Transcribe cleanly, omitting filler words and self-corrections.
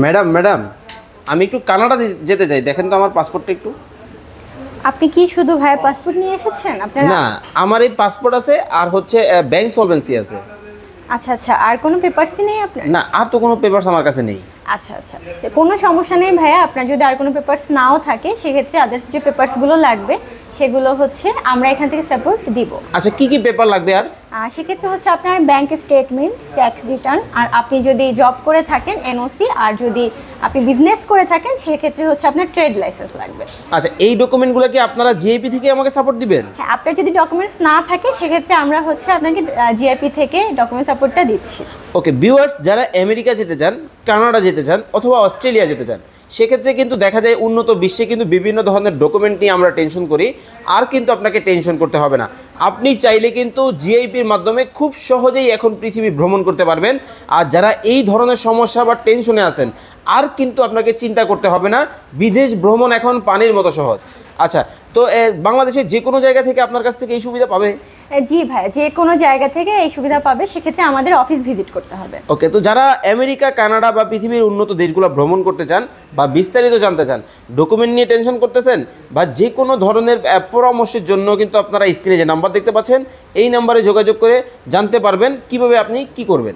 Madam madam আমি একটু Canada যেতে চাই, দেখেন তো আমার পাসপোর্টটা একটু। আপনি কি শুধু ভাইয়া পাসপোর্ট নিয়ে এসেছেন আপনার? না, আমার এই পাসপোর্ট আছে আর হচ্ছে ব্যাংক সলভেন্সি আছে। আচ্ছা আচ্ছা, আর কোনো পেপারসই নেই আপনার? না, আর তো কোনো পেপারস আমার কাছে নেই। আচ্ছা আচ্ছা, কোনো সমস্যা নেই ভাইয়া। আপনার যদি আর কোনো পেপারস নাও থাকে সেক্ষেত্রে আদার্স যে পেপারসগুলো লাগবে সেগুলো হচ্ছে আমরা এখান থেকে সাপোর্ট দিব। আচ্ছা, কি কি পেপার লাগবে আর? সেক্ষেত্রে হচ্ছে আপনার ব্যাংক স্টেটমেন্ট, ট্যাক্স রিটার্ন, আর আপনি যদি জব করে থাকেন এনওসি, আর যদি আপনি বিজনেস করে থাকেন সেক্ষেত্রে হচ্ছে আপনার ট্রেড লাইসেন্স লাগবে। আচ্ছা, এই ডকুমেন্টগুলো কি আপনারা জিআইপি থেকে আমাকে সাপোর্ট দিবেন? হ্যাঁ, আপনার যদি ডকুমেন্টস না থাকে সেক্ষেত্রে আমরা হচ্ছে আপনাকে জিআইপি থেকে ডকুমেন্ট সাপোর্টটা দিচ্ছি। ওকে ভিউয়ার্স, যারা আমেরিকা যেতে চান, কানাডা যেতে চান অথবা অস্ট্রেলিয়া যেতে চান, সেক্ষেত্রে কিন্তু দেখা যায় উন্নত বিশ্বে কিন্তু বিভিন্ন ধরনের ডকুমেন্ট নিয়ে আমরা টেনশন করি। আর কিন্তু আপনাকে টেনশন করতে হবে না, আপনি চাইলে কিন্তু জিআইপির মাধ্যমে খুব সহজেই এখন পৃথিবী ভ্রমণ করতে পারবেন। আর যারা এই ধরনের সমস্যা বা টেনশনে আছেন, আর কিন্তু আপনাকে চিন্তা করতে হবে না, বিদেশ ভ্রমণ এখন পানির মতো সহজ। আচ্ছা, তো বাংলাদেশের যে কোনো জায়গা থেকে আপনার কাছ থেকে এই সুবিধা পাবে? জি ভাই, যে কোনো জায়গা থেকে এই সুবিধা পাবে, সেক্ষেত্রে আমাদের অফিস ভিজিট করতে হবে। ওকে, তো যারা আমেরিকা, কানাডা বা পৃথিবীর উন্নত দেশগুলো ভ্রমণ করতে চান বা বিস্তারিত জানতে চান, ডকুমেন্ট নিয়ে টেনশন করতেছেন, বা যে কোনো ধরনের পরামর্শের জন্য কিন্তু আপনারা স্ক্রিনে যে নাম্বার দেখতে পাচ্ছেন এই নাম্বারে যোগাযোগ করে জানতে পারবেন কিভাবে আপনি কি করবেন।